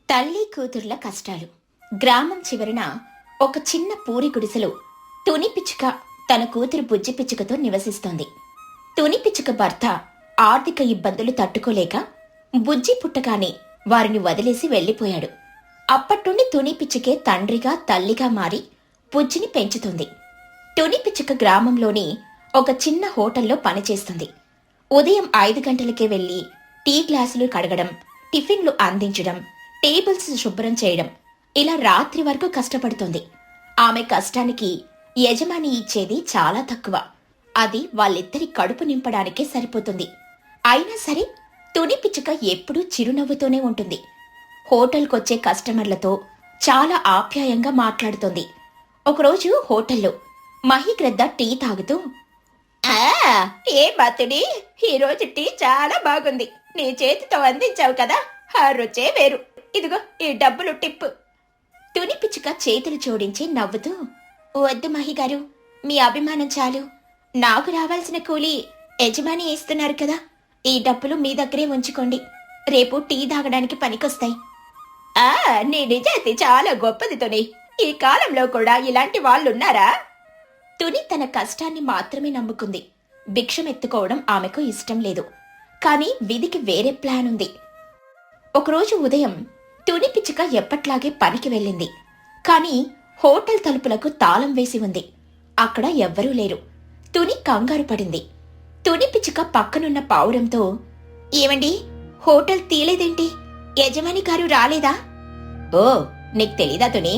తల్లి కూతుర్ల కష్టాలు. గ్రామం చివరన ఒక చిన్న పూరి గుడిసెలో తుని పిచ్చుక తన కూతురు బుజ్జి పిచ్చుకతో నివసిస్తోంది. తుని పిచ్చుక భర్త ఆర్థిక ఇబ్బందులు తట్టుకోలేక బుజ్జి పుట్టగానే వారిని వదిలేసి వెళ్లిపోయాడు. అప్పట్నుండి తుని పిచ్చుకే తండ్రిగా తల్లిగా మారి బుజ్జిని పెంచుతుంది. తుని పిచ్చుక గ్రామంలోని ఒక చిన్న హోటల్లో పనిచేస్తుంది. ఉదయం 5 గంటలకే వెళ్లి టీ గ్లాసులు కడగడం, టిఫిన్లు అందించడం, టేబుల్స్ శుభ్రం చేయడం, ఇలా రాత్రి వరకు కష్టపడుతుంది. ఆమె కష్టానికి యజమాని ఇచ్చేది చాలా తక్కువ. అది వాళ్ళిద్దరి కడుపు నింపడానికే సరిపోతుంది. అయినా సరే తుని పిచ్చుక ఎప్పుడూ చిరునవ్వుతోనే ఉంటుంది. హోటల్కొచ్చే కస్టమర్లతో చాలా ఆప్యాయంగా మాట్లాడుతుంది. ఒకరోజు హోటల్లో మహిగ్రద్ద టీ తాగుతూ, ఏ బాతుడి, ఈరోజు టీ చాలా బాగుంది. నీ చేతితో అందించావు కదా, ఆ రుచే వేరు. ఇదిగో ఈ డబ్బులు టిప్పు. తుని పిచ్చుక చేతులు జోడించి నవ్వుతూ, వద్దు మహిగారు, మీ అభిమానం చాలు. నాకు రావాల్సిన కూలి యజమాని ఇస్తున్నారు కదా, ఈ డబ్బులు మీ దగ్గరే ఉంచుకోండి. రేపు టీ తాగడానికి పనికొస్తాయి. నీ నిజాయితీ చాలా గొప్పది తుని. ఈ కాలంలో కూడా ఇలాంటి వాళ్ళున్నారా? తుని తన కష్టాన్ని మాత్రమే నమ్ముకుంది. భిక్షమెత్తుకోవడం ఆమెకు ఇష్టం లేదు. కాని విధికి వేరే ప్లాన్ ఉంది. ఒకరోజు ఉదయం తుని పిచ్చుక ఎప్పట్లాగే పనికి వెళ్ళింది. కాని హోటల్ తలుపులకు తాళం వేసి ఉంది. అక్కడ ఎవ్వరూ లేరు. తుని కంగారు పడింది. తుని పిచ్చుక పక్కనున్న పావురంతో, ఏమండి, హోటల్ తీలేదేంటి? యజమాని గారు రాలేదా? ఓ, నీకు తెలీదా తుని?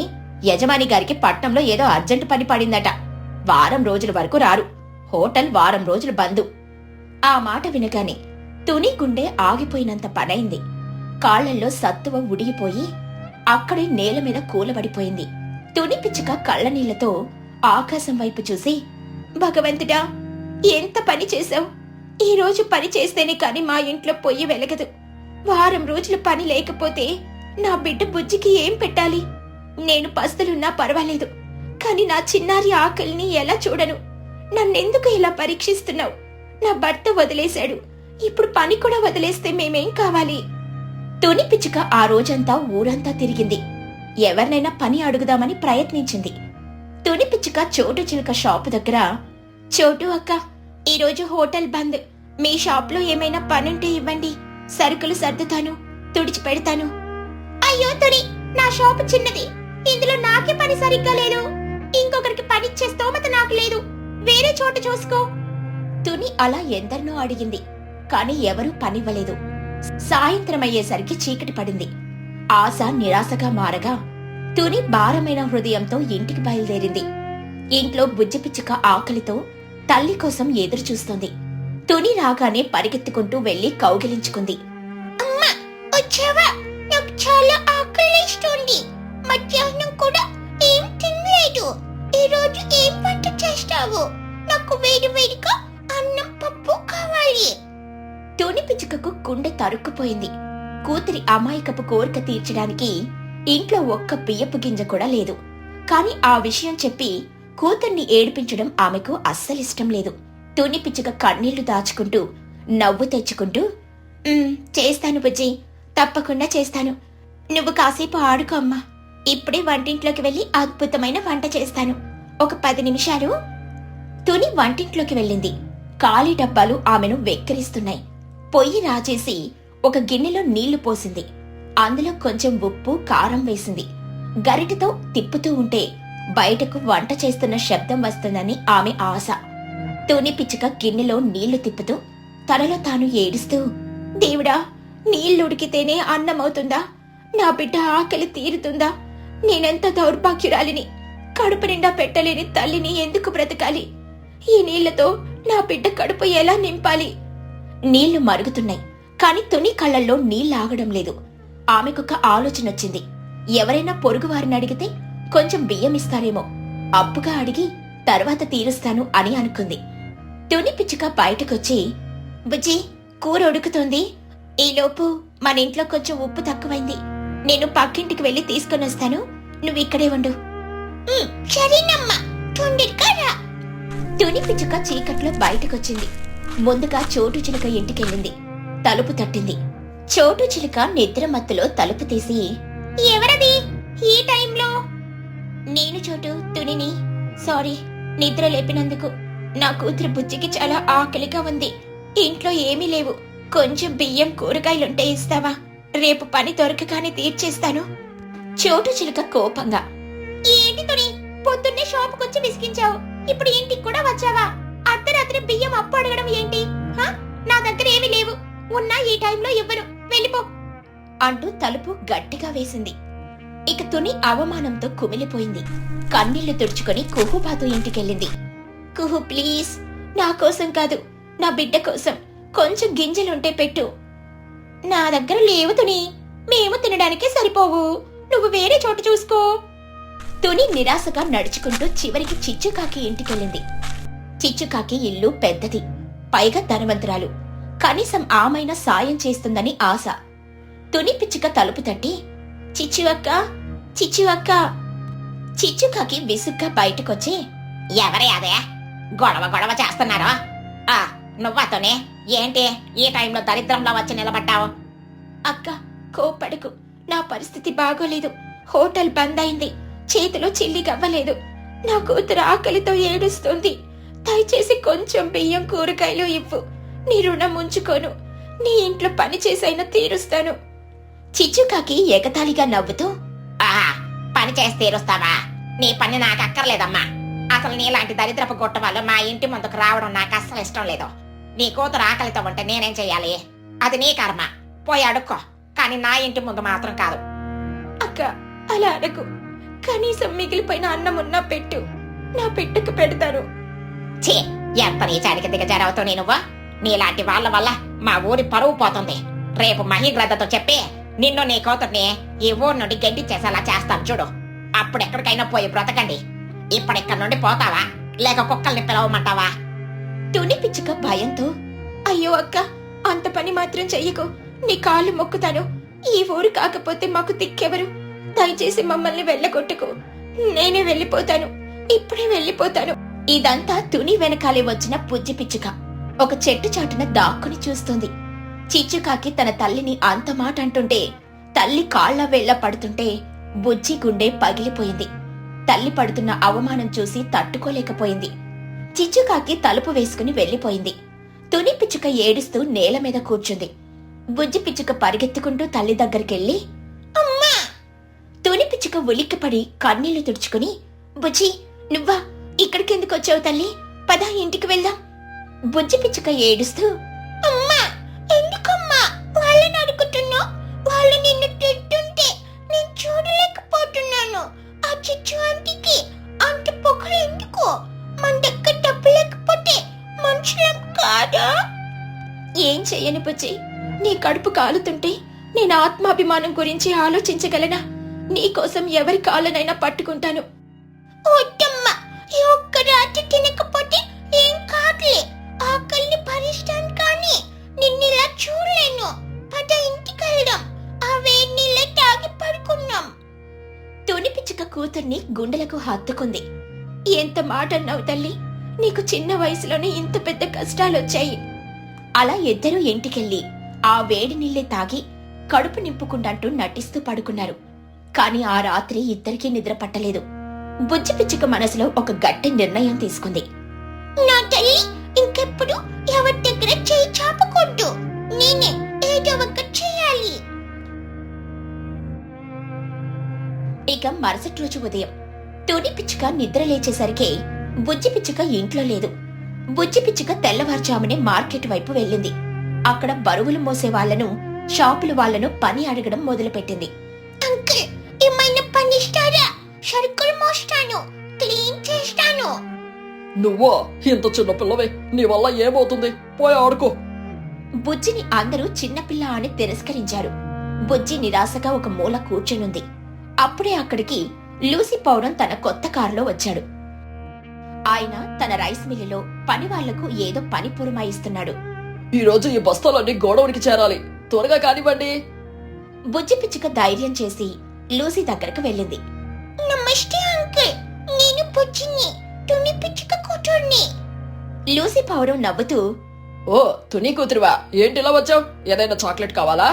యజమాని గారికి పట్నంలో ఏదో అర్జెంటు పని పడిందట. వారం రోజుల వరకు రారు. హోటల్ వారం రోజులు బందు. ఆ మాట వినగానే తుని గుండె ఆగిపోయినంత పనైంది. కాళ్లల్లో సత్తువ ఉడిగిపోయి అక్కడే నేల మీద కూలబడిపోయింది. తుని పిచ్చుక కళ్ళనీళ్లతో ఆకాశం వైపు చూసి, భగవంతుడా, ఎంత పని చేశావు! ఈ రోజు పని చేస్తేనే కాని మా ఇంట్లో పొయ్యి వెలగదు. వారం రోజులు పని లేకపోతే నా బిడ్డ బుజ్జికి ఏం పెట్టాలి? నేను పస్తులున్నా పర్వాలేదు, కాని నా చిన్నారి ఆకలిని ఎలా చూడను? నన్నెందుకు ఇలా పరీక్షిస్తున్నావు? నా భర్త వదిలేశాడు, ఇప్పుడు పని కూడా వదిలేస్తే మేమేం కావాలి? తుని పిచ్చుక ఆ రోజంతా ఊరంతా తిరిగింది. ఎవరినైనా పని అడుగుదామని ప్రయత్నించింది. తుని పిచ్చుక చోటు చిలుక షాపు దగ్గర, చోటు అక్క, ఈరోజు హోటల్ బంద్. మీ షాప్లో ఏమైనా పనుంటే ఇవ్వండి. సరుకులు సర్దుతాను, తుడిచి పెడతాను. అయ్యో తుని, నా షాపు చిన్నది. ఇందులో నాకే పని సరిగ్గా లేదు. ఇంకొకరికి పనిచ్చే స్తోమత నాకు లేదు. వేరే చోటు చూసుకో. తుని అలా ఎందరినో అడిగింది. కాని ఎవరూ పనివ్వలేదు. సాయంత్రం అయ్యేసరికి చీకటి పడింది. ఆశ నిరాశగా మారగా తుని భారమైన హృదయంతో ఇంటికి బయలుదేరింది. ఇంట్లో బుజ్జి పిచ్చుక ఆకలితో తల్లి కోసం ఎదురు చూస్తోంది. తుని రాగానే పరిగెత్తుకుంటూ వెళ్లి కౌగిలించుకుంది. అమ్మా, వచ్చావా? నాకు చాలా ఆకలిస్తోంది. మధ్యాహ్నం కూడా ఏం తినలేదు. ఈ రోజు ఏం వంట చేస్తావు? నాకు వేడివేడిగా అన్నం పప్పు కావాలి. తుని పిచ్చుకకు గుండె తరుక్కుపోయింది. కూతురి అమాయకపు కోరిక తీర్చడానికి ఇంట్లో ఒక్క బియ్యపు గింజ కూడా లేదు. కాని ఆ విషయం చెప్పి కూతుర్ని ఏడిపించడం ఆమెకు అస్సలిష్టం లేదు. తుని పిచ్చుక కన్నీళ్లు దాచుకుంటూ నవ్వు తెచ్చుకుంటూ, చేస్తాను బుజ్జి, తప్పకుండా చేస్తాను. నువ్వు కాసేపు ఆడుకో అమ్మా. ఇప్పుడే వంటింట్లోకి వెళ్లి అద్భుతమైన వంట చేస్తాను. ఒక 10 నిమిషాలు. తుని వంటింట్లోకి వెళ్ళింది. ఖాళీ డబ్బాలు ఆమెను వెక్కిరిస్తున్నాయి. పొయ్యి రాచేసి ఒక గిన్నెలో నీళ్లు పోసింది. అందులో కొంచెం ఉప్పు, కారం వేసింది. గరిటెతో తిప్పుతూ ఉంటే బయటకు వంట చేస్తున్న శబ్దం వస్తుందని ఆమె ఆశ. తుని పిచ్చుక గిన్నెలో నీళ్లు తిప్పుతూ తనలో తాను ఏడుస్తూ, దేవుడా, నీళ్లుడికితేనే అన్నమవుతుందా? నా బిడ్డ ఆకలి తీరుతుందా? నేనెంత దౌర్భాగ్యురాలిని! కడుపు నిండా పెట్టలేని తల్లిని ఎందుకు బ్రతకాలి? ఈ నీళ్లతో నా బిడ్డ కడుపు ఎలా నింపాలి? నీళ్లు మరుగుతున్నాయి. కాని తుని కళ్ళల్లో నీళ్లాగడం లేదు. ఆమెకొక ఆలోచనొచ్చింది. ఎవరైనా పొరుగువారిని అడిగితే కొంచెం బియ్యం ఇస్తారేమో, అప్పుగా అడిగి తర్వాత తీరుస్తాను అని అనుకుంది. తుని పిచ్చుక బయటకొచ్చి, బుజ్జి, కూర ఉడుకుతోంది. ఈలోపు మన ఇంట్లో కొంచెం ఉప్పు తక్కువైంది. నేను పక్కింటికి వెళ్లి తీసుకొని వస్తాను. నువ్విక్కడే ఉండు. సరేనమ్మా, తొందరగా. తుని పిచ్చుక చీకట్లో బయటకొచ్చింది. ముందుగా చోటు చిలుక ఇంటికెళ్ళింది. తలుపు తట్టింది. చోటు చిలుక నిద్ర మత్తులో తలుపు తీసి, ఎవరది ఈ టైంలో? నేను చోటు తునిని. సారీ, నిద్ర లేపినందుకు. నా కూతురు బుజ్జికి చాలా ఆకలిగా ఉంది. ఇంట్లో ఏమీ లేవు. కొంచెం బియ్యం కూరగాయలుంటే ఇస్తావా? రేపు పని దొరకగానే తీర్చేస్తాను. చోటు చిలుక కోపంగా, ఏంటి తుని, పొద్దున్నే షాపుకొచ్చి విసిగించావు, ఇప్పుడు ఇంటికి కూడా వచ్చావా? అర్ధరాత్రి బియ్యం అప్పు అడగడం ఏంటి? నా దగ్గర ఏమీ లేవు. ఉన్నా ఈ టైంలో ఇవ్వను, వెళ్ళిపో అంటూ తలుపు గట్టిగా వేసింది. ఇక తుని అవమానంతో కుమిలిపోయింది. కన్నీళ్లు తుడుచుకొని కుహుబాతు ఇంటికెళ్ళింది. కుహు ప్లీజ్, నా కోసం కాదు, నా బిడ్డ కోసం కొంచెం గింజలుంటే పెట్టు. నా దగ్గర లేవు తుని, మేము తినడానికే సరిపోవు. నువ్వు వేరే చోటు చూసుకో. తుని నిరాశగా నడుచుకుంటూ చివరికి చిచ్చుకాకి ఇంటికెళ్ళింది. చిచ్చుకాకి ఇల్లు పెద్దది, పైగా ధనవంతురాలు. కనీసం ఆమైనా సాయం చేస్తుందని ఆశ. తుని పిచ్చుక తలుపు తట్టి, చిచ్చువక్క, చిచ్చువక్క. చిచ్చుకాకి విసుగ్గా బయటకొచ్చి, ఎవరే అదే గొడవ గొడవ చేస్తున్నారా? నువ్వాతోనే ఏంటి ఈ టైంలో దరిద్రంలో వచ్చి నిలబడ్డావు? అక్క కోపడకు, నా పరిస్థితి బాగోలేదు. హోటల్ బంద్ అయింది, చేతిలో చిల్లి గవ్వలేదు. నా కూతురు ఆకలితో ఏడుస్తుంది. దయచేసి కొంచెం బియ్యం కూరగాయలు ఇవ్వు. నీ రుణం ఉంచుకోను. నీ ఇంట్లో పని చేసైనా తీరుస్తాను. చిచ్చుకాకి ఎగతాళిగా నవ్వుతూ, పని చేసి తీరుస్తావా? నీ పని నాకు అక్కర్లేదమ్మా. అసలు నీలాంటి దరిద్రపు గొట్ట వాళ్ళు మా ఇంటి ముందుకు రావడం నాకు అస్సలు ఇష్టం లేదు. నీ కూతురు ఆకలితో ఉంటే నేనేం చెయ్యాలి? అది నీ కర్మ, పోయి అడుక్కో. కానీ నా ఇంటి ముందు మాత్రం కాదు. అక్క అలా అడగు, కనీసం మిగిలిపోయిన అన్నం ఉన్నా పెట్టు, నా బిడ్డకు పెడతాను. ఛీ, ఎంత నీచానికి దిగజారవుతావు నువ్వు? నీలాంటి వాళ్ళ వల్ల మా ఊరి పరువు పోతుంది. రేపు మహిగ్రద్దతో చెప్పి నిన్ను నీ కూతుర్ని ఈ ఊరు నుండి గెంటిచ్చేసేలా చేస్తాను చూడు. అప్పుడెక్కడికైనా పోయి బ్రతకండి. ఇప్పుడెక్కడి నుండి పోతావా, లేక కుక్కల్ని పిలవమంటావా? తుని పిచ్చుక భయంతో, అయ్యో అక్క, అంత పని మాత్రం చెయ్యకు. నీ కాళ్ళు మొక్కుతాను. ఈ ఊరు కాకపోతే మాకు దిక్కెవరు? దయచేసి మమ్మల్ని వెళ్ళగొట్టుకు. నేనే వెళ్ళిపోతాను, ఇప్పుడే వెళ్ళిపోతాను. ఇదంతా తుని వెనకాలే వచ్చిన పుజ్జి పిచ్చుక ఒక చెట్టు చాటున దాక్కుని చూస్తుంది. చిచ్చుకాకి తన తల్లిని అంత మాట అంటుంటే, తల్లి కాళ్ల వేళ్ల పడుతుంటే బుజ్జి గుండె పగిలిపోయింది. తల్లి పడుతున్న అవమానం చూసి తట్టుకోలేకపోయింది. చిచ్చుకాకి తలుపు వేసుకుని వెళ్లిపోయింది. తుని పిచ్చుక ఏడుస్తూ నేల మీద కూర్చుంది. బుజ్జి పిచ్చుక పరిగెత్తుకుంటూ తల్లి దగ్గరికెళ్లి, అమ్మా! తుని పిచ్చుక ఉలిక్కిపడి కన్నీళ్లు తుడుచుకుని, బుజ్జి నువ్వా, ఇక్కడికెందుకు వచ్చావు తల్లి? పద ఇంటికి వెళ్దాం. బుజ్జి పిచ్చుక ఏడుస్తూ, అమ్మా ఎందుకమ్మా వాళ్ళని అడుగుతున్నావు? వాళ్ళు నిన్ను తిట్టుంటే నేను చూడలేకపోతున్నాను. ఆ చిచ్చు ఆంటీకి అంత పొగరు ఎందుకు? మన దగ్గర డబ్బు లేకపోతే మనుషులం కాదా? ఏం చెయ్యను బుజ్జి, నీ కడుపు కాలుతుంటే నేను ఆత్మాభిమానం గురించి ఆలోచించగలనా? నీకోసం ఎవరి కాళ్ళనైనా పట్టుకుంటాను. వద్దమ్మా, ఈ ఒక్క రాత్రి తినకపోతే ఏం కాదులే. ఆకలిని భరిస్తాను, కానీ నిన్నిలా చూడలేను. పద ఇంటికి వెళ్దాం, ఆ వేడి నీళ్ళే తాగి పడుకున్నాం. తుని పిచ్చుక కూతుర్ని గుండెలకు హత్తుకుంది. ఎంత మాట అన్నావు తల్లి, నీకు చిన్న వయసులోనే ఇంత పెద్ద కష్టాలొచ్చాయి. అలా ఇద్దరూ ఇంటికెళ్ళి ఆ వేడి నీళ్ళే తాగి కడుపు నింపుకుంటూ నటిస్తూ పడుకున్నారు. కాని ఆ రాత్రి ఇద్దరికీ నిద్ర పట్టలేదు. బుజ్జి పిచ్చుక మనసులో ఒక గట్టి నిర్ణయం తీసుకుంది. నా తల్లి ఇంకెప్పుడు ఎవరి దగ్గర చేయి చాపకూడదు. నేనే ఏదో ఒక చేయాలి. ఇక మరుసటి రోజు ఉదయం తుని పిచ్చుక నిద్ర లేచేసరికి బుజ్జి పిచ్చుక ఇంట్లో లేదు. బుజ్జి పిచ్చుక తెల్లవారుజామునే మార్కెట్ వైపు వెళ్ళింది. అక్కడ బరువులు మోసే వాళ్లను, షాపుల వాళ్లను పని అడగడం మొదలుపెట్టింది. అంకుల్, ఏమైనా పని ఇస్తారా? సరుకులు మోస్తాను, క్లీన్ చేస్తాను. నువ్వా? ఇంత చిన్న పిల్లవే, నీ వల్ల ఏమవుతుంది? పోయి ఆడుకో. బుజ్జిని అందరూ చిన్నపిల్ల అని తిరస్కరించారు. బుజ్జి నిరాశగా ఒక మూల కూర్చునుంది. అప్పుడే అక్కడికి లూసీ పౌరం తన కొత్త కారులో వచ్చాడు. ఆయన తన రైస్ మిల్లులో పని వాళ్లకు ఏదో పని పురమాయిస్తున్నాడు. ఈ రోజు ఈ బస్తాలన్నీ గోడౌన్కి చేరాలి, త్వరగా కానివ్వండి. బుజ్జి పిచ్చుక ధైర్యం చేసి లూసీ దగ్గరకు వెళ్ళింది. నమస్తే అంకుల్, నేను బుజ్జిని, తుని పిచ్చుక కూతుర్ని. లూసీ పౌరం నవ్వుతూ, ఓ తుని కూతురువా, ఏంటిలా వచ్చావు? ఏదైనా చాక్లెట్ కావాలా?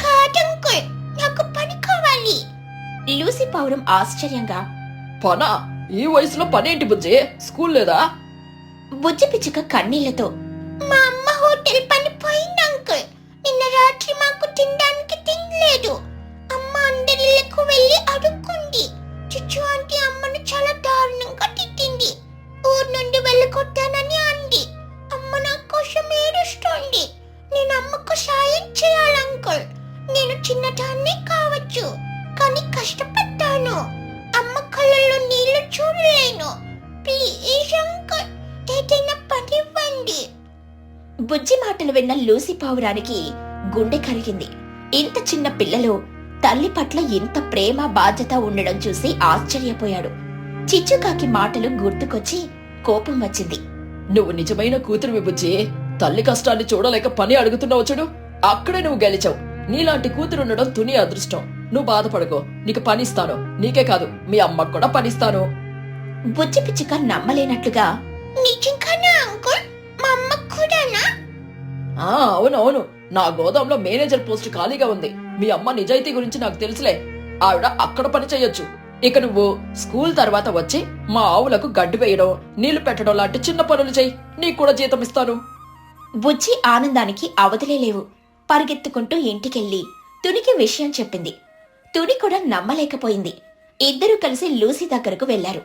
కాదంకుల్, నాకు పని కావాలి. లూసీ పౌరం ఆశ్చర్యంగా, పనా? ఈ వయసులో పనేంటి బుజ్జి? స్కూల్ లేదా? బుజ్జి పిచ్చుక కన్నీళ్లతో, మా అమ్మ హోటల్ పని పోయింది అంకుల్. నిన్న రాత్రి మాకు తినడానికి తినలేదు. అమ్మ అందరిళ్ళకు వెళ్ళి అడుక్కుంది. చిచ్చు ఆంటీ అమ్మను చాలా దారుణంగా తిట్టింది. ఊరు నుండి వెళ్ళగొట్టానని అంది. అమ్మ నా కోసం ఏడుస్తోంది. నేను అమ్మకు సాయం చేయాలి అంకుల్. నేను చిన్నదాన్నే కావచ్చు, కానీ కష్టపడ్డాను. అమ్మ కళ్ళల్లో నీళ్లు చూడలేను. ప్లీజ్ అంకుల్, ఏదైనా పని ఇవ్వండి. బుజ్జి మాటలు విన్న లూసీ పావురానికి గుండె కరిగింది. ఇంత చిన్న పిల్లలో తల్లి పట్ల ఇంత ప్రేమ బాధ్యత ఉండడం చూసి ఆశ్చర్యపోయాడు. చిచ్చుకాకి మాటలు గుర్తుకొచ్చి కోపం వచ్చింది. నువ్వు నిజమైన కూతురువి బుజ్జి. తల్లి కష్టాన్ని చూడలేక పని అడుగుతున్నావు చూడు, అక్కడే నువ్వు గెలిచావు. నీలాంటి కూతురు ఉండడం తుని అదృష్టం. నువ్వు బాధపడకో, నీకు పనిస్తాను. నీకే కాదు, మీ అమ్మకు కూడా పనిస్తాను. బుజ్జి పిచ్చుక నమ్మలేనట్లుగా, నిజంగానా అంకుల్? మా అమ్మ కూడానా? అవునవును, నా గోదాంలో మేనేజర్ పోస్ట్ ఖాళీగా ఉంది. మీ అమ్మ నిజాయితీ గురించి నాకు తెలుసులే. ఆవిడ అక్కడ పని చెయ్యొచ్చు. ఇక నువ్వు స్కూల్ తర్వాత వచ్చి మా ఆవులకు గడ్డి వేయడం, నీళ్లు పెట్టడం లాంటి చిన్న పనులు చెయ్యి. నీకు కూడా జీతం ఇస్తాను. బుజ్జి ఆనందానికి అవధులే లేవు. పరిగెత్తుకుంటూ ఇంటికెళ్ళి తునికి విషయం చెప్పింది. తుని కూడా నమ్మలేకపోయింది. ఇద్దరూ కలిసి లూసీ దగ్గరకు వెళ్లారు.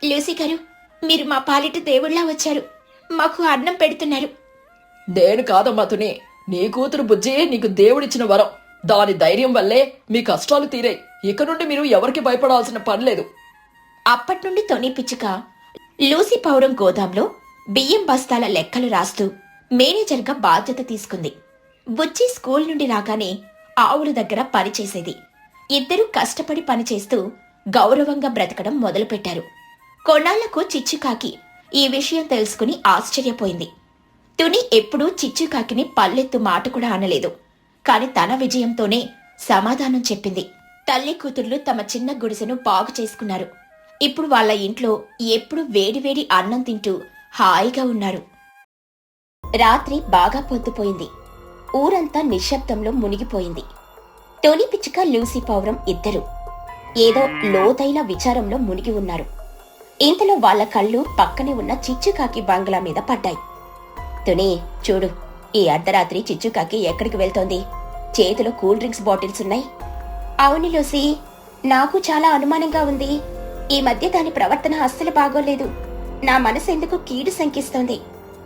లూసీ గారు, మీరు మా పాలిట దేవుళ్లా వచ్చారు. మాకు అన్నం పెడుతున్నారు. నేను కాదమ్మా తుని, నీ కూతురు బుజ్జి నీకు దేవుడిచ్చిన వరం. దాని ధైర్యం వల్లే మీ కష్టాలు తీరాయి. ఇక నుండి మీరు ఎవరికి భయపడాల్సిన పనిలేదు. అప్పట్నుండి తొని పిచ్చుక లూసీ పౌరం గోదాంలో బియ్యం బస్తాల లెక్కలు రాస్తూ మేనేజర్గా బాధ్యత తీసుకుంది. బుజ్జి స్కూల్ నుండి రాగానే ఆవుల దగ్గర పనిచేసేది. ఇద్దరూ కష్టపడి పనిచేస్తూ గౌరవంగా బ్రతకడం మొదలుపెట్టారు. కొన్నాళ్లకు చిచ్చుకాకి ఈ విషయం తెలుసుకుని ఆశ్చర్యపోయింది. తుని ఎప్పుడూ చిచ్చుకాకిని పల్లెత్తు మాట కూడా అనలేదు. కాని తన విజయంతోనే సమాధానం చెప్పింది. తల్లి కూతుర్లు తమ చిన్న గుడిసెను బాగు చేసుకున్నారు. ఇప్పుడు వాళ్ళ ఇంట్లో ఎప్పుడు వేడివేడి అన్నం తింటూ హాయిగా ఉన్నారు. రాత్రి బాగా పొద్దుపోయింది. ఊరంతా నిశ్శబ్దంలో మునిగిపోయింది. టోనీ పిచ్చుక, లూసీ పౌరం ఇద్దరు ఏదో లోతైన విచారంలో మునిగి ఉన్నారు. ఇంతలో వాళ్ళ కళ్ళు పక్కనే ఉన్న చిచ్చుకాకి బంగ్లా మీద పడ్డాయి. తుని, చూడు, ఈ అర్ధరాత్రి చిచ్చుకాకి ఎక్కడికి వెళ్తోంది? చేతిలో కూల్ డ్రింక్స్ బాటిల్స్ ఉన్నాయి. అవును లూసీ, నాకు చాలా అనుమానంగా ఉంది. ఈ మధ్య దాని ప్రవర్తన అస్సలు బాగోలేదు. నా మనసు ఎందుకు కీడు శంకిస్తోంది.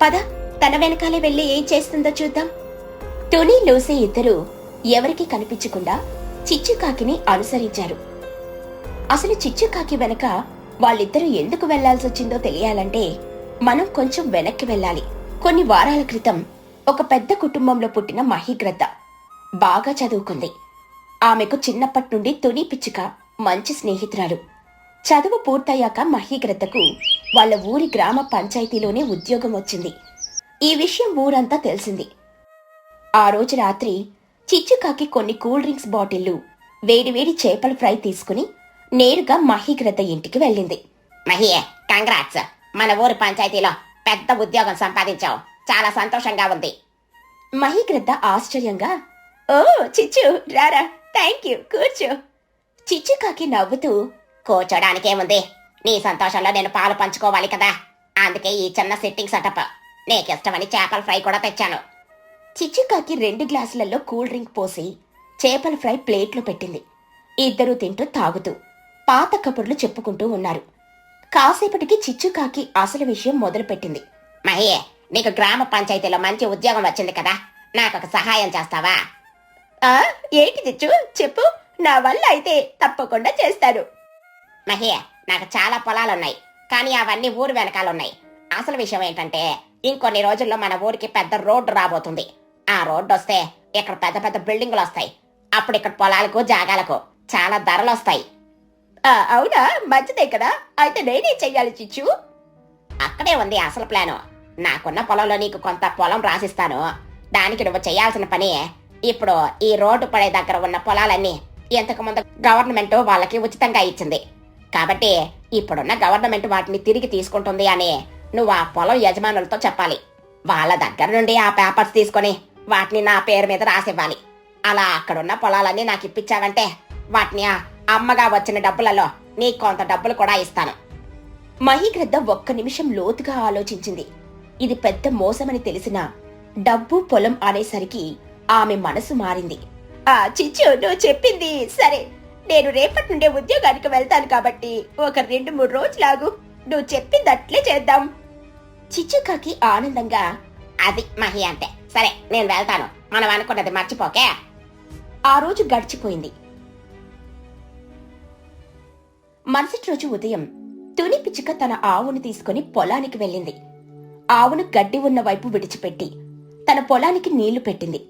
పద, తన వెనకాలే వెళ్లి ఏం చేస్తుందో చూద్దాం. టునీ, లూసీ ఇద్దరూ ఎవరికీ కనిపించకుండా చిచ్చుకాకిని అనుసరించారు. అసలు చిచ్చుకాకి వెనక వాళ్ళిద్దరూ ఎందుకు వెళ్లాల్సొచ్చిందో తెలియాలంటే మనం కొంచెం వెనక్కి వెళ్ళాలి. కొన్ని వారాల క్రితం ఒక పెద్ద కుటుంబంలో పుట్టిన మహిగ్రద్ద బాగా చదువుకుంది. ఆమెకు చిన్నప్పటి నుండి తుని పిచ్చుక మంచి స్నేహితురాలు. చదువు పూర్తయ్యాక మహిగ్రద్దకు వాళ్ళ ఊరి గ్రామ పంచాయతీలోనే ఉద్యోగం వచ్చింది. ఈ విషయం ఊరంతా తెలిసింది. ఆ రోజు రాత్రి చిచ్చుకాకి కొన్ని కూల్ డ్రింక్స్ బాటిళ్లు, వేడివేడి చేపల ఫ్రై తీసుకుని నేరుగా మహిగ్రద్ద ఇంటికి వెళ్ళింది. మహియే, కంగ్రాట్స్! మన ఊరు పంచాయతీలో పెద్ద ఉద్యోగం సంపాదించావు. చాలా సంతోషంగా ఉంది. మహిగ్రద్ద ఆశ్చర్యంగా, ఓ చిచ్చు, రారా, థ్యాంక్ యూ, కూర్చో. చిచ్చుకాకి నవ్వుతూ, కూర్చోడానికేముంది? నీ సంతోషంలో నేను పాలు పంచుకోవాలి కదా, అందుకే ఈ చిన్న సిట్టింగ్ సెటప్. నీకిష్టమని చేపల ఫ్రై కూడా తెచ్చాను. చిచ్చుకాకి 2 గ్లాసులలో కూల్ డ్రింక్ పోసి చేపల ఫ్రై ప్లేట్లో పెట్టింది. ఇద్దరూ తింటూ తాగుతూ పాత కబుర్లు చెప్పుకుంటూ ఉన్నారు. కాసేపటికి చిచ్చుకాకి అసలు విషయం మొదలుపెట్టింది. మహియే, నీకు గ్రామ పంచాయతీలో మంచి ఉద్యోగం వచ్చింది కదా, నాకొక సహాయం చేస్తావా? ఏంటి చిచ్చు, చెప్పు. నా వల్ల అయితే తప్పకుండా చేస్తాను. మహియే, నాకు చాలా పొలాలున్నాయి, కానీ అవన్నీ ఊరు వెనకాలన్నాయి. అసలు విషయం ఏంటంటే, ఇంకొన్ని రోజుల్లో మన ఊరికి పెద్ద రోడ్డు రాబోతుంది. ఆ రోడ్డు వస్తే ఇక్కడ పెద్ద పెద్ద బిల్డింగులు వస్తాయి. అప్పుడు ఇక్కడ పొలాలకు, జాగాలకు చాలా ధరలు వస్తాయి. అవునా, మంచిదే కదా. అయితే నేనే చెయ్యాలి చిచ్చు? అక్కడే ఉంది అసలు ప్లాను. నాకున్న పొలంలో నీకు కొంత పొలం రాసిస్తాను. దానికి నువ్వు చేయాల్సిన పని, ఇప్పుడు ఈ రోడ్డు పడే దగ్గర ఉన్న పొలాలన్నీ ఇంతకు ముందు గవర్నమెంట్ వాళ్ళకి ఉచితంగా ఇచ్చింది. కాబట్టి ఇప్పుడున్న గవర్నమెంట్ వాటిని తిరిగి తీసుకుంటుంది అని నువ్వు ఆ పొలం యజమానులతో చెప్పాలి. వాళ్ళ దగ్గర నుండి ఆ పేపర్స్ తీసుకొని వాటిని నా పేరు మీద రాసివ్వాలి. అలా అక్కడున్న పొలాలన్నీ నాకు ఇప్పించావంటే వాటిని అమ్మగా వచ్చిన డబ్బులలో నీకు కొంత డబ్బులు కూడా ఇస్తాను. మహీగ్రద్ద ఒక్క నిమిషం లోతుగా ఆలోచించింది. ఇది పెద్ద మోసమని తెలిసినా డబ్బు పొలం అనేసరికి ఆమె మనసు మారింది. చిచ్చు, నువ్వు చెప్పింది సరే. నేను రేపటి నుండే ఉద్యోగానికి వెళ్తాను కాబట్టి ఒక 2-3 రోజులాగు. నువ్వు చెప్పింది అట్లే చేద్దాం. చిచ్చుకాకి ఆనందంగా, అది మహి అంటే. సరే, నేను వెళ్తాను. మనం అనుకున్నది మర్చిపోకే. ఆ రోజు గడిచిపోయింది. మరుసటి రోజు ఉదయం తుని పిచ్చుక తన ఆవును తీసుకుని పొలానికి వెళ్ళింది. ఆవును గడ్డి ఉన్న వైపు విడిచిపెట్టి తన పొలానికి నీళ్లు పెట్టింది.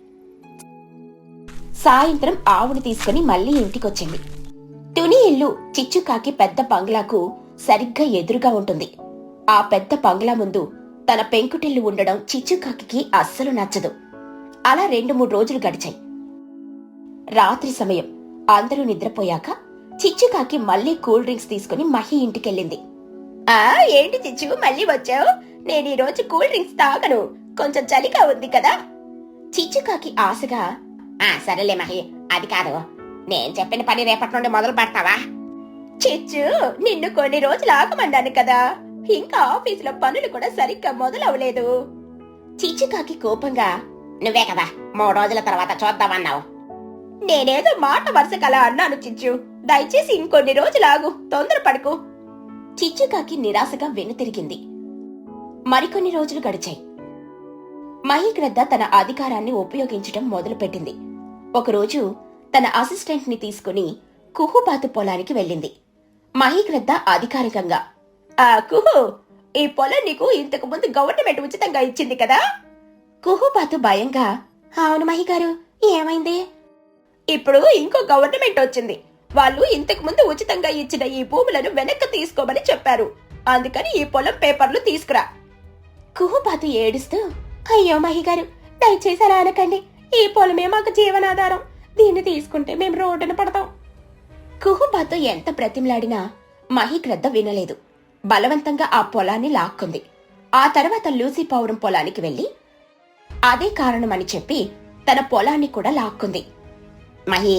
సాయంత్రం ఆవును తీసుకుని మళ్లీ ఇంటికొచ్చింది. తుని ఇల్లు చిచ్చుకాకి పెద్ద బంగ్లాకు సరిగ్గా ఎదురుగా ఉంటుంది. ఆ పెద్ద బంగ్లా ముందు తన పెంకుటిల్లు ఉండడం చిచ్చుకాకి అస్సలు నచ్చదు. అలా 2-3 రోజులు గడిచాయి. రాత్రి సమయం అందరూ నిద్రపోయాక చిచ్చుకాకి మళ్లీ కూల్ డ్రింక్స్ తీసుకుని మహి ఇంటికెళ్ళింది. ఏంటి చిచ్చు, మళ్ళీ వచ్చావు? నేను ఈ రోజు కూల్ డ్రింక్స్ తాగను, కొంచెం చలిగా ఉంది కదా. చిచ్చుకాకి ఆశగా, సరేలే మహి, అది కాదు. నేను చెప్పిన పని రేపటి నుండి మొదలు పెడతావా? చిచ్చు, నిన్ను కొన్ని రోజులు ఆగమన్నాను కదా, ఇంకా ఆఫీసులో పనులు కూడా సరిగ్గా మొదలవలేదు. చిచ్చుకాకి కోపంగా, నువ్వే కదా 3 రోజుల తర్వాత చూద్దామన్నావు. నేనేదో మాట వరుసకలా అన్నాను చిచ్చు, దయచేసి ఇంకొన్ని రోజులాగు, తొందరపడకు. చిచ్చుకాకి నిరాశగా వెనుతిరిగింది. మరికొన్ని రోజులు గడిచాయి. మహీగ్రద్ద తన అధికారాన్ని ఉపయోగించడం మొదలుపెట్టింది. ఒకరోజు తన అసిస్టెంట్ ని తీసుకుని కుహుబాతు పొలానికి వెళ్ళింది. మహీగ్రద్ద అధికారికంగా, కుహు, ఈ పొలం నీకు ఇంతకు ముందు గవర్నమెంట్ ఉచితంగా ఇచ్చింది కదా. కుహుబాతు భయంగా, అవును మహిగారు, ఏమైంది? ఇప్పుడు ఇంకో గవర్నమెంట్ వచ్చింది. వాళ్ళు ఇంతకు ముందు ఉచితంగా ఇచ్చిన ఈ భూములను వెనక్కి తీసుకోమని చెప్పారు. అందుకని ఈ పొలం పేపర్లు తీసుకురా. కుహుబాతు ఏడుస్తూ, అయ్యో మహిగారు, దయచేసి అలా అనకండి. ఈ పొలమే మాకు జీవనాధారం. దీన్ని తీసుకుంటే మేము రోడ్డున పడతాం. కుహుబాతు ఎంత బ్రతిమలాడినా మహీగ్రద్ద వినలేదు. బలవంతంగా ఆ పొలాన్ని లాక్కుంది. ఆ తర్వాత లూసీ పౌరం పొలానికి వెళ్లి అదే కారణమని చెప్పి తన పొలాన్ని కూడా లాక్కుంది. మహి,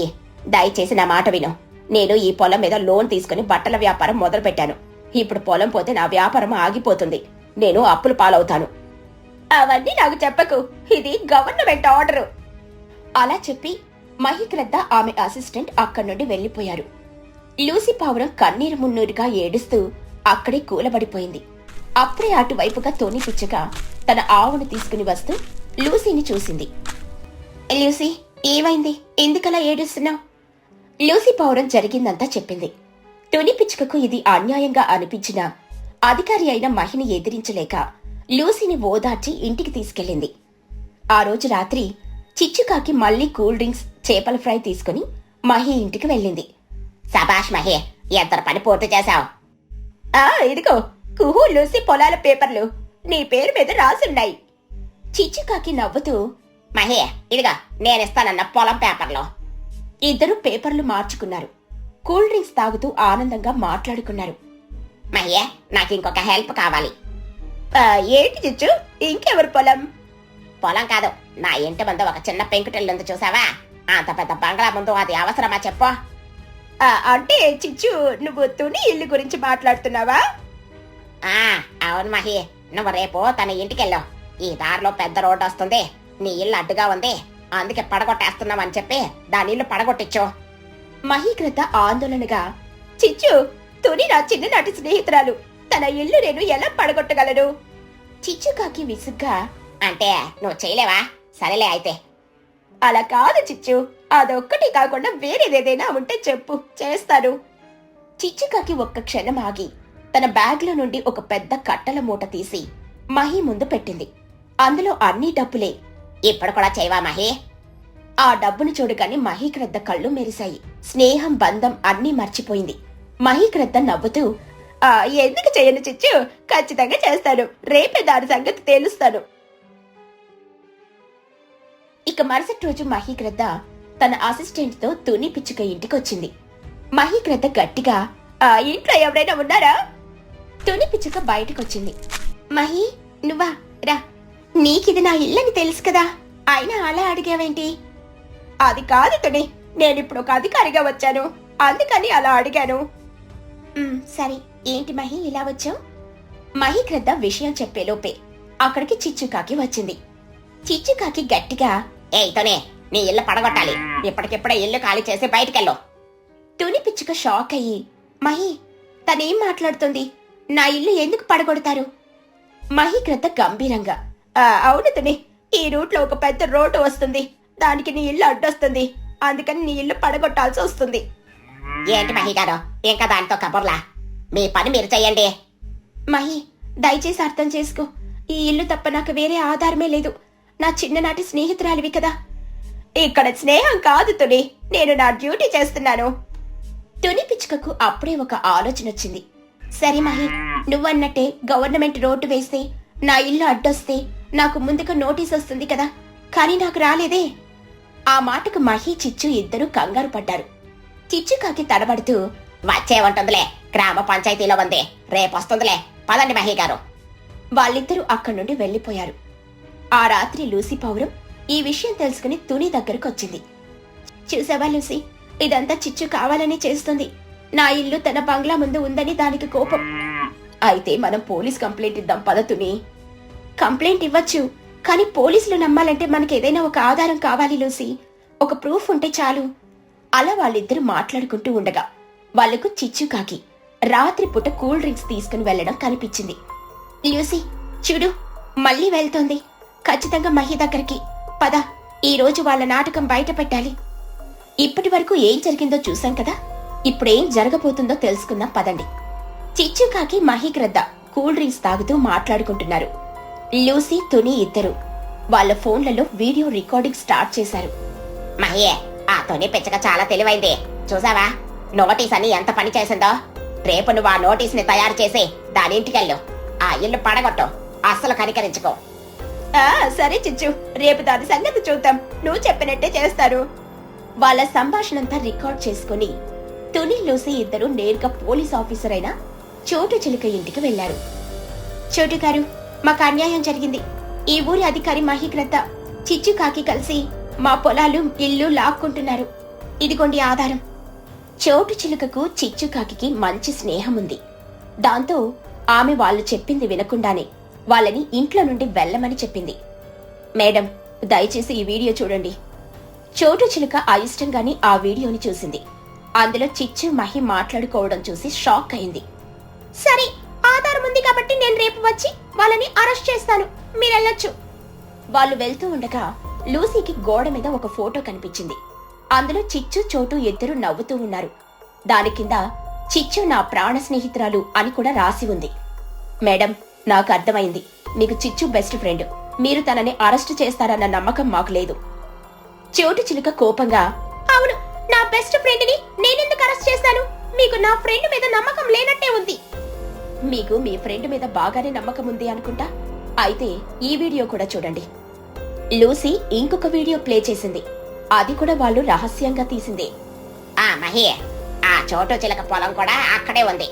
దయచేసి నా మాట విను. నేను ఈ పొలం మీద లోన్ తీసుకుని బట్టల వ్యాపారం మొదలు పెట్టాను. ఇప్పుడు పొలం పోతే నా వ్యాపారం ఆగిపోతుంది. నేను అప్పులు పాలవుతాను. అవన్నీ నాకు చెప్పకు, ఇది గవర్నమెంట్ ఆర్డరు. అలా చెప్పి మహీగ్రద్ద ఆమె అసిస్టెంట్ అక్కడి నుండి వెళ్లిపోయారు. లూసీ పావురం కన్నీరు మున్నీరుగా ఏడుస్తూ అక్కడే కూలబడిపోయింది. అప్పుడే అటువైపుగా తోని పిచ్చుక తన ఆవును తీసుకుని వస్తూ లూసీని చూసింది. లూసీ, ఏమైంది? ఎందుకలా ఏడుస్తున్నావు? లూసీ పావురం జరిగిందంతా చెప్పింది. తుని పిచ్చుకకు ఇది అన్యాయంగా అనిపించిన అధికారి అయిన మహిని ఎదిరించలేక లూసీని ఓదార్చి ఇంటికి తీసుకెళ్ళింది. ఆ రోజు రాత్రి చిచ్చుకాకి మళ్లీ కూల్ డ్రింక్స్, చేపల ఫ్రై తీసుకుని మహి ఇంటికి వెళ్ళింది. సబాష్ మహి, ఎంత పని పూర్తి చేశావు. ఇదిగో కుహు, లూసీ పొలాల పేపర్లు నీ పేరు మీద రాసున్నాయి. చిచ్చుకాకి నవ్వుతూ, మహి, ఇదిగా నేనిస్తానన్న పొలం పేపర్లు. ఇద్దరు పేపర్లు మార్చుకున్నారు. కూల్ డ్రింక్స్ తాగుతూ ఆనందంగా మాట్లాడుకున్నారు. మహి, నాకు ఇంకొక హెల్ప్ కావాలి. ఏంటి చిచ్చు? ఇంకెవరు పొలం? పొలం కాదు, నా ఇంటి ముందు ఒక చిన్న పెంకుటిల్లుంది, చూసావా? అంత పెద్ద బంగ్లా ముందు అది అవసరమా చెప్పు? అంటే చిచ్చు, నువ్వు తుని ఇల్లు గురించి మాట్లాడుతున్నావా? అవును మహి, నువ్వు రేపు తన ఇంటికెళ్ళావు. ఈ దారిలో పెద్ద రోడ్డు వస్తుంది. నీ ఇల్లు అడ్డుగా ఉంది, అందుకే పడగొట్టేస్తున్నామని చెప్పి దాని ఇల్లు పడగొట్టించు. మహీగ్రద్ద ఆందోళనగా, చిచ్చు, తుని నా చిన్ననాటి స్నేహితురాలు. తన ఇల్లు నేను ఎలా పడగొట్టగలను? చిచ్చుకాకి విసుగ్గా, అంటే నువ్వు చేయలేవా? సరేలే అయితే. అలా కాదు చిచ్చు, అదొక్కటి కాకుండా వేరేదేదైనా ఉంటే చెప్పు, చేస్తాను. చిచ్చుకాకి ఒక్క క్షణం ఆగి తన బ్యాగ్లో నుండి ఒక పెద్ద కట్టల మూట తీసి మహి ముందు పెట్టింది. అందులో అన్ని డబ్బులే. ఇప్పుడు కూడా చేయవా మహి? ఆ డబ్బును చూడగానే మహీగ్రద్ద కళ్ళు మెరిశాయి. స్నేహం, బంధం అన్నీ మర్చిపోయింది. మహీగ్రద్ద నవ్వుతూ, ఎందుకు చేయను చిచ్చు, ఖచ్చితంగా చేస్తాను. రేపే దాని సంగతి తేలుస్తాను. ఇక మరుసటి రోజు మహీగ్రద్ద తన అసిస్టెంట్ తో తుని పిచ్చుక ఇంటికొచ్చింది. మహీగ్రద్ద గట్టిగా, ఇంట్లో ఎవరైనా ఉన్నారా? తుని పిచ్చుక బయటకొచ్చింది. మహి, నువ్వా? రా, నీకిది నా ఇల్లని తెలుసు కదా, అయినా అలా అడిగావేంటి? అది కాదు తుని, నేనిప్పుడు ఒక అధికారిగా వచ్చాను. అందుకని అలా అడిగాను. సరే, ఏంటి మహి ఇలా వచ్చావు? మహి క్రద్ద విషయం చెప్పేలోపే అక్కడికి చిచ్చుకాకి వచ్చింది. చిచ్చుకాకి గట్టిగా, ఏయ్తోనే నీ ఇల్లు పడగొట్టాలి, ఇప్పటికిప్పుడే ఇల్లు ఖాళీ చేసి బయటికెళ్ళు. తుని పిచ్చుక షాక్ అయ్యి, మహి తనేం మాట్లాడుతుంది? నా ఇల్లు ఎందుకు పడగొడతారు? మహి క్రద్ద గంభీరంగా, అవును తుని, ఈ రూట్లో ఒక పెద్ద రోడ్డు వస్తుంది, దానికి నీ ఇల్లు అడ్డొస్తుంది, అందుకని నీ ఇల్లు పడగొట్టాల్సి వస్తుంది. ఏంటి మహి గారు, ఇంకా దానితో కబుర్లా? మీ పని మీరు చెయ్యండి. మహి, దయచేసి అర్థం చేసుకో. ఈ ఇల్లు తప్ప నాకు వేరే ఆధారమే లేదు. నా చిన్ననాటి స్నేహితురాలివి కదా. ఇక్కడ స్నేహం కాదు తుని, నేను నా డ్యూటీ చేస్తున్నాను. తుని పిచ్చుకకు అప్పుడే ఒక ఆలోచన వచ్చింది. సరే మహి, నువ్వన్నట్టే గవర్నమెంట్ రోడ్డు వేస్తే నా ఇల్లు అడ్డొస్తే నాకు ముందుగా నోటీస్ వస్తుంది కదా, కానీ నాకు రాలేదే. ఆ మాటకు మహి చిచ్చు ఇద్దరూ కంగారు పడ్డారు. చిచ్చుకాకి తడబడుతూ, వచ్చే ఉంటుందిలే, గ్రామ పంచాయతీలో ఉంది, రేపొస్తుందిలే, పదండి మహి గారు. వాళ్ళిద్దరూ అక్కడి నుండి వెళ్లిపోయారు. ఆ రాత్రి లూసీ పౌరం ఈ విషయం తెలుసుకుని తుని దగ్గరకు వచ్చింది. చూసావా లూసీ, ఇదంతా చిచ్చు కావాలని చేస్తుంది. నా ఇల్లు తన బంగ్లా ముందు ఉందని దానికి కోపం. అయితే మనం పోలీస్ కంప్లైంట్ ఇద్దాం పద తుని. కంప్లైంట్ ఇవ్వచ్చు, కానీ పోలీసులు నమ్మాలంటే మనకేదైనా ఒక ఆధారం కావాలి లూసీ. ఒక ప్రూఫ్ ఉంటే చాలు. అలా వాళ్ళిద్దరూ మాట్లాడుకుంటూ ఉండగా వాళ్లకు చిచ్చుకాకి రాత్రిపూట కూల్ డ్రింక్స్ తీసుకుని వెళ్లడం కనిపించింది. లూసీ చూడు, మళ్ళీ వెళ్తోంది. ఖచ్చితంగా మహి దగ్గరికి పద, ఈ రోజు వాళ్ళ నాటకం బయట పెట్టాలి. ఇప్పటి వరకు ఏం జరిగిందో చూసాం కదా, ఇప్పుడేం జరగబోతుందో తెలుసుకుందాం పదండి. చిచ్చుకాకి మహి గ్రద్ద కూల్ డ్రింక్స్ తాగుతూ మాట్లాడుకుంటున్నారు. లూసీ తుని ఇద్దరు వాళ్ళ ఫోన్లలో వీడియో రికార్డింగ్ స్టార్ట్ చేశారు. మహియే, ఆ తొని పిచ్చక చాలా తెలివైంది, చూసావా? నోటీస్ అని ఎంత పని చేసిందో. రేపు నువ్వు ఆ నోటీస్ ని తయారు చేసి దాని ఇంటికెళ్ళు, ఆ ఇల్లు పడగొట్టు, అస్సలు కనికరించుకో. సరే చిచ్చు, రేపు దాని సంగతి చూద్దాం, నువ్వు చెప్పినట్టే చేస్తారు. వాళ్ళ సంభాషణంతా రికార్డ్ చేసుకుని తుని లూసీ ఇద్దరు నేరుగా పోలీస్ ఆఫీసర్ అయిన చోటు చిలుక ఇంటికి వెళ్లారు. చోటు గారు, మాకు అన్యాయం జరిగింది. ఈ ఊరి అధికారి మహిగ్రద్ద చిచ్చుకాకి కలిసి మా పొలాలు ఇల్లు లాక్కుంటున్నారు. ఇదిగోండి ఆధారం. చోటు చిలుకకు చిచ్చుకాకి మంచి స్నేహం ఉంది. దాంతో ఆమె వాళ్ళు చెప్పింది వినకుండానే వాళ్ళని ఇంట్లో నుండి వెళ్ళమని చెప్పింది. మేడం, దయచేసి ఈ వీడియో చూడండి. చోటు చిలుక అయిష్టంగానే ఆ వీడియోని చూసింది. అందులో చిచ్చు మహి మాట్లాడుకోవడం చూసి షాక్ అయింది. సరే, ఆధారం ఉంది కాబట్టి నేను రేపు వచ్చి వాళ్ళని అరెస్ట్ చేస్తాను, మీరెళ్ళొచ్చు. వాళ్ళు వెళ్తూ ఉండగా లూసీకి గోడ మీద ఒక ఫోటో కనిపించింది. అందులో చిచ్చు చోటు ఇద్దరు నవ్వుతూ ఉన్నారు. దాని కింద చిచ్చు నా ప్రాణ స్నేహితురాలు అని కూడా రాసి ఉంది. మేడం, నాకు అర్థమైంది. మీకు చిచ్చు బెస్ట్ ఫ్రెండ్. మీరు తనని అరెస్ట్ చేస్తారన్న నమ్మకం మాకు లేదు. చోటు చిలుక కోపంగా, అవును, నా బెస్ట్ ఫ్రెండ్ ని నేనెందుకు అరెస్ట్ చేస్తాను? మీకు నా ఫ్రెండ్ మీద నమ్మకం లేనట్టే ఉంది. మీకు మీ ఫ్రెండ్ మీద బాగానే నమ్మకం ఉంది అనుకుంటా. అయితే ఈ వీడియో కూడా చూడండి. లూసీ ఇంకొక వీడియో ప్లే చేసింది. అది కూడా వాళ్ళు రహస్యంగా తీసింది. మహి, ఆ చోటు చిలక పొలం కూడా అక్కడే ఉంది,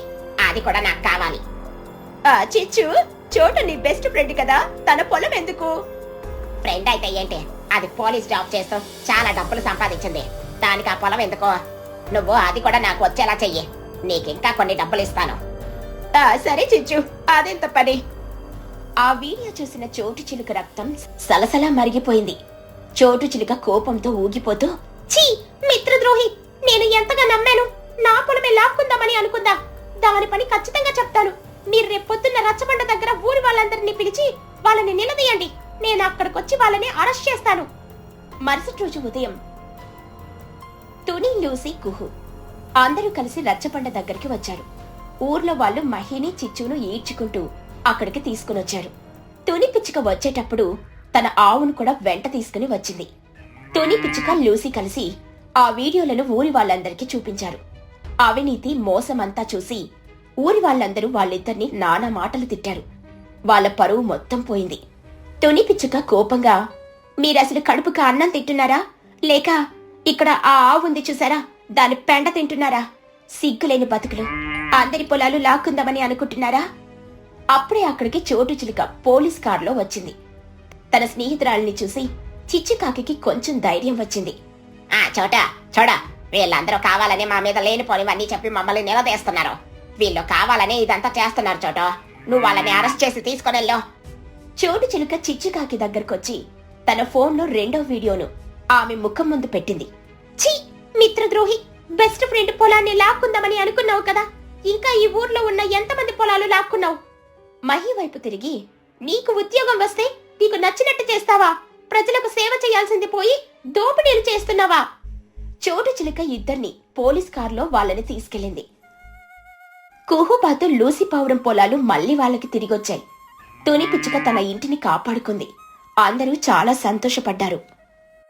అది కూడా నాకు కావాలి. చిచ్చు, చోటు నీ బెస్ట్ ఫ్రెండ్ కదా, తన పొలం ఎందుకు? ఫ్రెండ్ అయితే ఏంటి, అది పోలీస్ జాబ్ చేస్తూ చాలా డబ్బులు సంపాదించింది, దానికి ఆ పొలం ఎందుకో? నువ్వు అది కూడా నాకు వచ్చేలా చెయ్యి, నీకింకా కొన్ని డబ్బులు ఇస్తాను. సరే చిచ్చు, అదెంత పని. ఆ వీడియో చూసిన చోటు చిలుక రక్తం సలసలా మరిగిపోయింది. చోటు చిలుక కోపంతో ఊగిపోతూ, ఛీ మిత్రద్రోహి, నేను ఎంతగా నమ్మాను. నా పొలమే లాక్కుందామని అనుకుందా? దాని పని ఖచ్చితంగా చెప్తాను. మీరు రేపొద్దున్న రచ్చబండ దగ్గర ఊరి వాళ్ళందరినీ పిలిచి వాళ్ళని నిలదీయండి. నేను అక్కడికొచ్చి వాళ్ళని అరెస్ట్ చేస్తాను. మరుసటి రోజు ఉదయం తుని, లూసీ, కుహు అందరూ కలిసి రచ్చబండ దగ్గరికి వచ్చారు. ఊర్లో వాళ్ళు మహిని, చిచ్చును ఈడ్చుకుంటూ అక్కడికి తీసుకునొచ్చారు. తుని పిచ్చుక వచ్చేటప్పుడు తన ఆవును కూడా వెంట తీసుకుని వచ్చింది. తుని పిచ్చుక, లూసీ కలిసి ఆ వీడియోలను ఊరి వాళ్ళందరికీ చూపించారు. అవినీతి, మోసమంతా చూసి ఊరి వాళ్ళందరూ వాళ్ళిద్దరిని నానా మాటలు తిట్టారు. వాళ్ళ పరువు మొత్తం పోయింది. తుని పిచ్చుక కోపంగా, మీరసలు కడుపుకి అన్నం తింటున్నారా, లేక ఇక్కడ ఆ ఆవు ఉంది చూసారా, దాని పెండ తింటున్నారా? సిగ్గులేని బతుకులు, అందరి పొలాలు లాక్కుందామని అనుకుంటున్నారా? అప్పుడే అక్కడికి చోటు చిలుక పోలీస్ కారులో వచ్చింది. తన స్నేహితురాలిని చూసి చిచ్చుకాకి కొంచెం ధైర్యం వచ్చింది. చోట చూడ, వీళ్ళందరూ కావాలని మా మీద లేనిపోనివన్నీ చెప్పి మమ్మల్ని నిలదీస్తున్నారు. వీళ్ళు కావాలని ఇదంతా చేస్తున్నారు చోటు. నువ్వు వాళ్ళని అరెస్ట్ చేసి తీసుకొని వెళ్ళు. చోటు చిలుక చిచ్చుకాకి దగ్గరకొచ్చి తన ఫోన్లో రెండో వీడియోను ఆమె ముఖం ముందు పెట్టింది. ఛీ, మిత్రద్రోహి! బెస్ట్ ఫ్రెండ్ పొలాన్ని లాక్కుందామని అనుకున్నావు కదా, ఇంకా ఈ ఊర్లో ఉన్న ఎంతమంది పొలాలు లాక్కున్నావు? మహి వైపు తిరిగి, నీకు ఉద్యోగం వస్తే నీకు నచ్చినట్టు చేస్తావా? ప్రజలకు సేవ చేయాల్సింది పోయి దోపిడీలు చేస్తున్నావా? చోటు చిలుక ఇద్దరిని పోలీస్ కారులో వాళ్ళని తీసుకెళ్ళింది. కుహుబాతు లూసిపావురం పొలాలు మళ్లీ వాళ్ళకి తిరిగొచ్చాయి. తుని పిచ్చుక తన ఇంటిని కాపాడుకుంది. అందరూ చాలా సంతోషపడ్డారు.